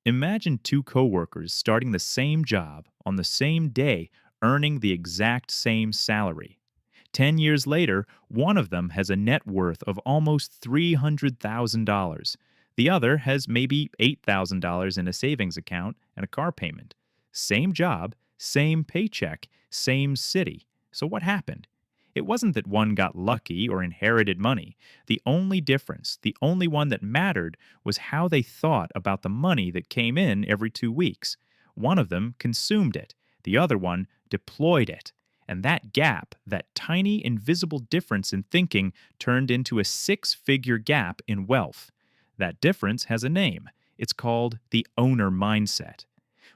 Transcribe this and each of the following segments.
Imagine two coworkers starting the same job on the same day, earning the exact same salary. 10 years later, one of them has a net worth of almost $300,000. The other has maybe $8,000 in a savings account and a car payment. Same job, same paycheck, same city. So what happened? It wasn't that one got lucky or inherited money. The only difference, the only one that mattered, was how they thought about the money that came in every 2 weeks. One of them consumed it, the other one deployed it. And that gap, that tiny invisible difference in thinking, turned into a six-figure gap in wealth. That difference has a name. It's called the owner mindset.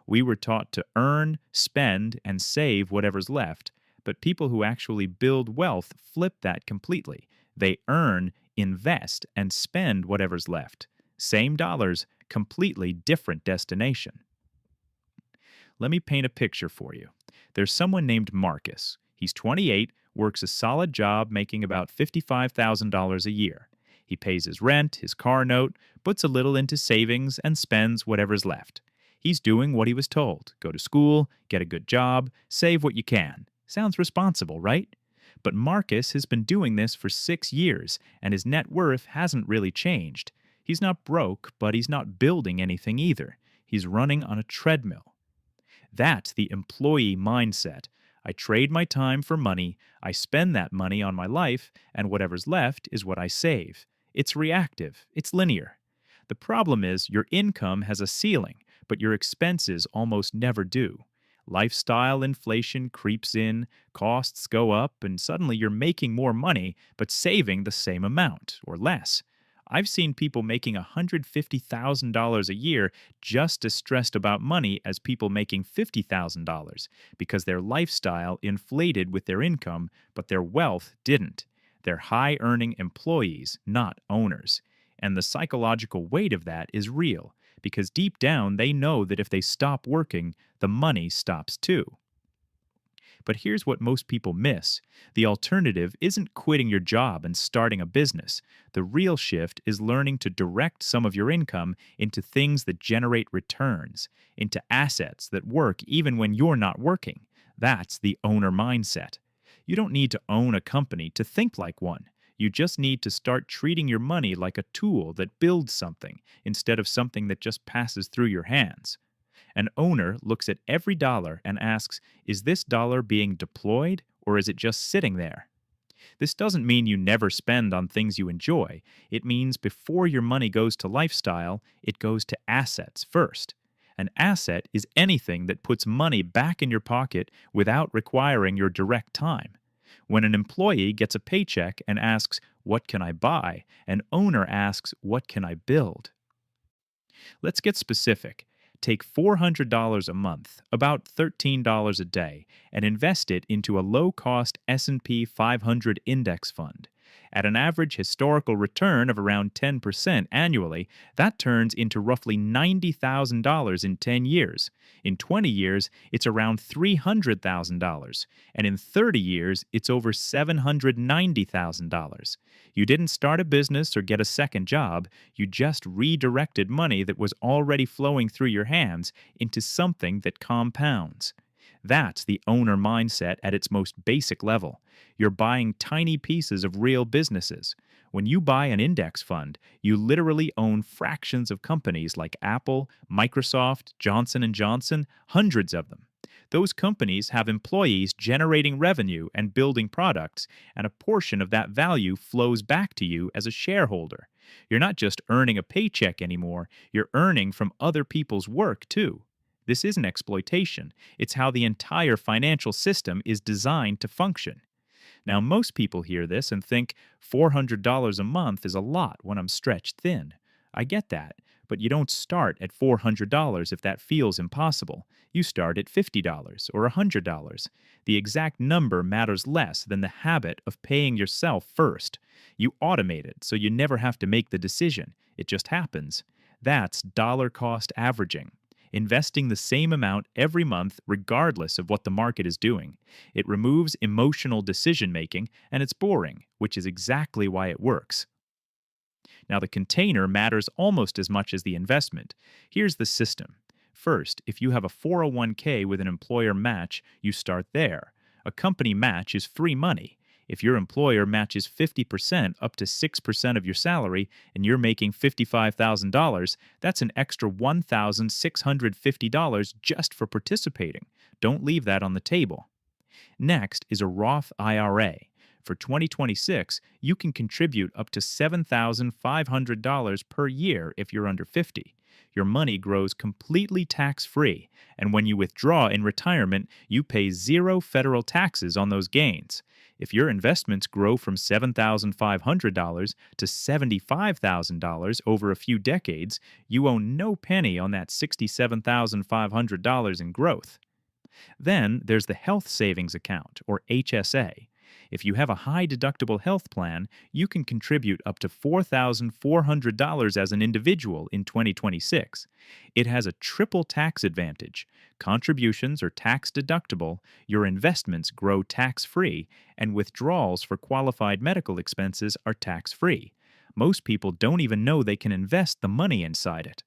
We were taught to earn, spend, and save whatever's left, but people who actually build wealth flip that completely. They earn, invest, and spend whatever's left. Same dollars, completely different destination. Let me paint a picture for you. There's someone named Marcus. He's 28, works a solid job making about $55,000 a year. He pays his rent, his car note, puts a little into savings, and spends whatever's left. He's doing what he was told. Go to school, get a good job, save what you can. Sounds responsible, right? But Marcus has been doing this for 6 years, and his net worth hasn't really changed. He's not broke, but he's not building anything either. He's running on a treadmill. That's the employee mindset. I trade my time for money, I spend that money on my life, and whatever's left is what I save. It's reactive, it's linear. The problem is your income has a ceiling, but your expenses almost never do. Lifestyle inflation creeps in, costs go up, and suddenly you're making more money but saving the same amount or less. I've seen people making $150,000 a year just as stressed about money as people making $50,000 because their lifestyle inflated with their income, but their wealth didn't. They're high-earning employees, not owners. And the psychological weight of that is real, because deep down they know that if they stop working, the money stops too. But here's what most people miss. The alternative isn't quitting your job and starting a business. The real shift is learning to direct some of your income into things that generate returns, into assets that work even when you're not working. That's the owner mindset. You don't need to own a company to think like one. You just need to start treating your money like a tool that builds something instead of something that just passes through your hands. An owner looks at every dollar and asks, is this dollar being deployed or is it just sitting there? This doesn't mean you never spend on things you enjoy. It means before your money goes to lifestyle, it goes to assets first. An asset is anything that puts money back in your pocket without requiring your direct time. When an employee gets a paycheck and asks, what can I buy? An owner asks, what can I build? Let's get specific. Take $400 a month, about $13 a day, and invest it into a low-cost S&P 500 index fund. At an average historical return of around 10% annually, that turns into roughly $90,000 in 10 years. In 20 years, it's around $300,000. And in 30 years, it's over $790,000. You didn't start a business or get a second job. You just redirected money that was already flowing through your hands into something that compounds. That's the owner mindset at its most basic level. You're buying tiny pieces of real businesses. When you buy an index fund, you literally own fractions of companies like Apple, Microsoft, Johnson & Johnson, hundreds of them. Those companies have employees generating revenue and building products, and a portion of that value flows back to you as a shareholder. You're not just earning a paycheck anymore, you're earning from other people's work too. This isn't exploitation. It's how the entire financial system is designed to function. Now, most people hear this and think $400 a month is a lot when I'm stretched thin. I get that, but you don't start at $400 if that feels impossible. You start at $50 or $100. The exact number matters less than the habit of paying yourself first. You automate it so you never have to make the decision. It just happens. That's dollar cost averaging. Investing the same amount every month regardless of what the market is doing. It removes emotional decision-making, and it's boring, which is exactly why it works. Now, the container matters almost as much as the investment. Here's the system. First, if you have a 401k with an employer match, you start there. A company match is free money. If your employer matches 50% up to 6% of your salary and you're making $55,000, that's an extra $1,650 just for participating. Don't leave that on the table. Next is a Roth IRA. For 2026, you can contribute up to $7,500 per year if you're under 50. Your money grows completely tax-free, and when you withdraw in retirement, you pay zero federal taxes on those gains. If your investments grow from $7,500 to $75,000 over a few decades, you own no penny on that $67,500 in growth. Then there's the Health Savings Account, or HSA. If you have a high deductible health plan, you can contribute up to $4,400 as an individual in 2026. It has a triple tax advantage. Contributions are tax deductible, your investments grow tax free, and withdrawals for qualified medical expenses are tax free. Most people don't even know they can invest the money inside it.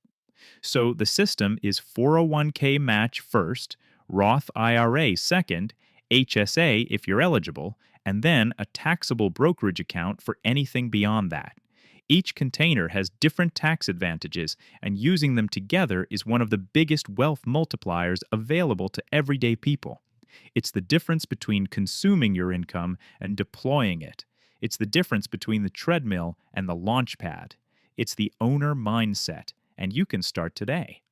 So the system is 401k match first, Roth IRA second, HSA if you're eligible, and then a taxable brokerage account for anything beyond that. Each container has different tax advantages, and using them together is one of the biggest wealth multipliers available to everyday people. It's the difference between consuming your income and deploying it. It's the difference between the treadmill and the launch pad. It's the owner mindset, and you can start today.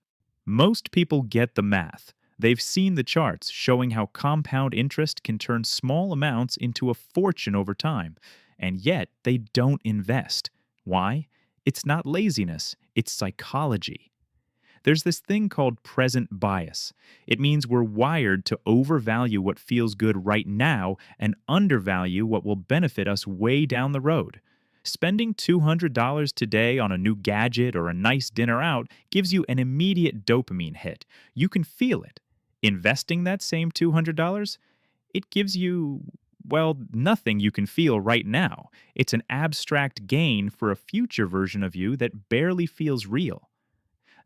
Most people get the math. They've seen the charts showing how compound interest can turn small amounts into a fortune over time, and yet they don't invest. Why? It's not laziness, it's psychology. There's this thing called present bias. It means we're wired to overvalue what feels good right now and undervalue what will benefit us way down the road. Spending $200 today on a new gadget or a nice dinner out gives you an immediate dopamine hit. You can feel it. Investing that same $200, it gives you, well, nothing you can feel right now. It's an abstract gain for a future version of you that barely feels real.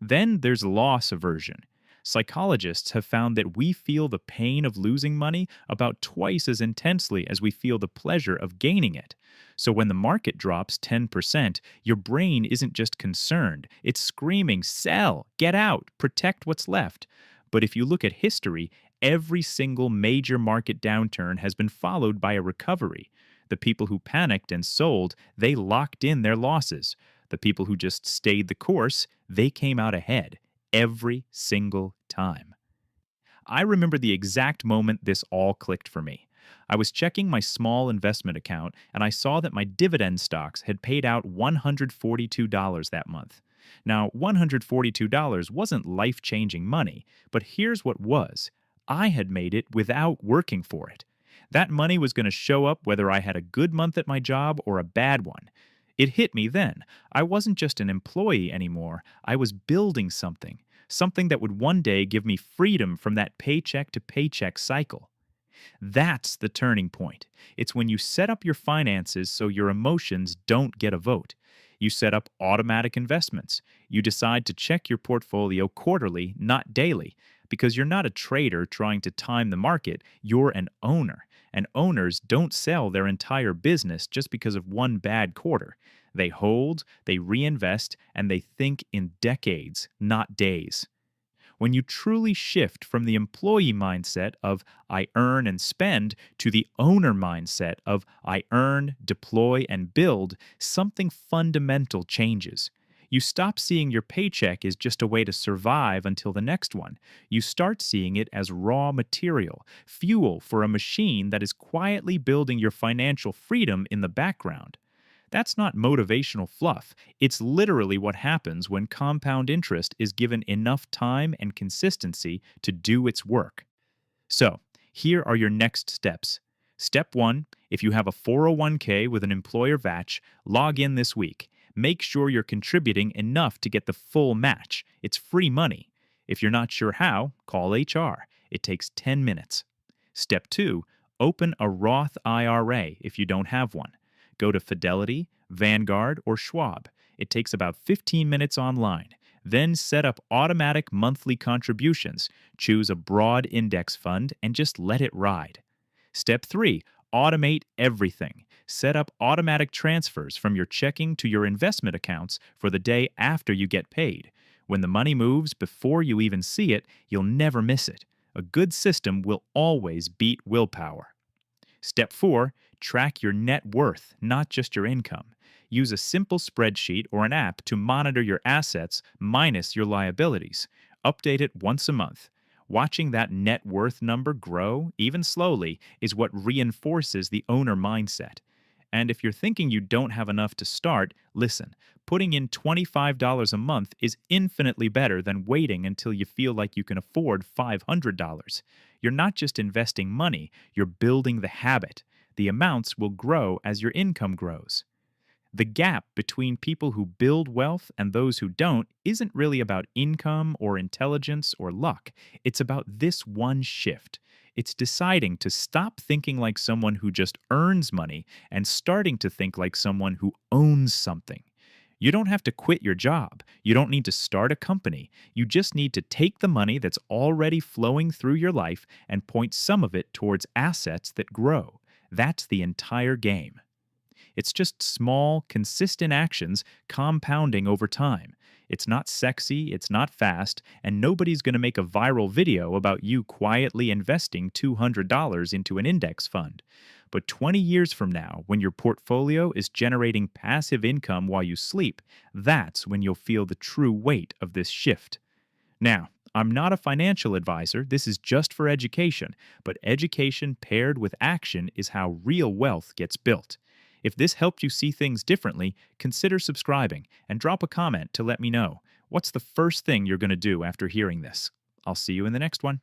Then there's loss aversion. Psychologists have found that we feel the pain of losing money about twice as intensely as we feel the pleasure of gaining it. So when the market drops 10%, your brain isn't just concerned, it's screaming, sell, get out, protect what's left. But if you look at history, every single major market downturn has been followed by a recovery. The people who panicked and sold, they locked in their losses. The people who just stayed the course, they came out ahead every single time. I remember the exact moment this all clicked for me. I was checking my small investment account and I saw that my dividend stocks had paid out $142 that month. Now, $142 wasn't life-changing money, but here's what was. I had made it without working for it. That money was going to show up whether I had a good month at my job or a bad one. It hit me then. I wasn't just an employee anymore. I was building something that would one day give me freedom from that paycheck to paycheck cycle. That's the turning point. It's when you set up your finances so your emotions don't get a vote. You set up automatic investments. You decide to check your portfolio quarterly, not daily, because you're not a trader trying to time the market, you're an owner. And owners don't sell their entire business just because of one bad quarter. They hold, they reinvest, and they think in decades, not days. When you truly shift from the employee mindset of I earn and spend to the owner mindset of I earn, deploy, and build, something fundamental changes. You stop seeing your paycheck as just a way to survive until the next one. You start seeing it as raw material, fuel for a machine that is quietly building your financial freedom in the background. That's not motivational fluff. It's literally what happens when compound interest is given enough time and consistency to do its work. So, here are your next steps. Step 1, if you have a 401k with an employer match, log in this week. Make sure you're contributing enough to get the full match. It's free money. If you're not sure how, call HR. It takes 10 minutes. Step 2, open a Roth IRA if you don't have one. Go to Fidelity, Vanguard, or Schwab. It takes about 15 minutes online. Then set up automatic monthly contributions. Choose a broad index fund and just let it ride. Step 3, automate everything. Set up automatic transfers from your checking to your investment accounts for the day after you get paid. When the money moves before you even see it, you'll never miss it. A good system will always beat willpower. Step 4, track your net worth, not just your income. Use a simple spreadsheet or an app to monitor your assets minus your liabilities. Update it once a month. Watching that net worth number grow, even slowly, is what reinforces the owner mindset. And if you're thinking you don't have enough to start, listen, putting in $25 a month is infinitely better than waiting until you feel like you can afford $500. You're not just investing money, you're building the habit. The amounts will grow as your income grows. The gap between people who build wealth and those who don't isn't really about income or intelligence or luck. It's about this one shift. It's deciding to stop thinking like someone who just earns money and starting to think like someone who owns something. You don't have to quit your job. You don't need to start a company. You just need to take the money that's already flowing through your life and point some of it towards assets that grow. That's the entire game. It's just small, consistent actions compounding over time. It's not sexy, it's not fast, and nobody's going to make a viral video about you quietly investing $200 into an index fund. But 20 years from now, when your portfolio is generating passive income while you sleep, that's when you'll feel the true weight of this shift. Now, I'm not a financial advisor, this is just for education, but education paired with action is how real wealth gets built. If this helped you see things differently, consider subscribing and drop a comment to let me know. What's the first thing you're going to do after hearing this? I'll see you in the next one.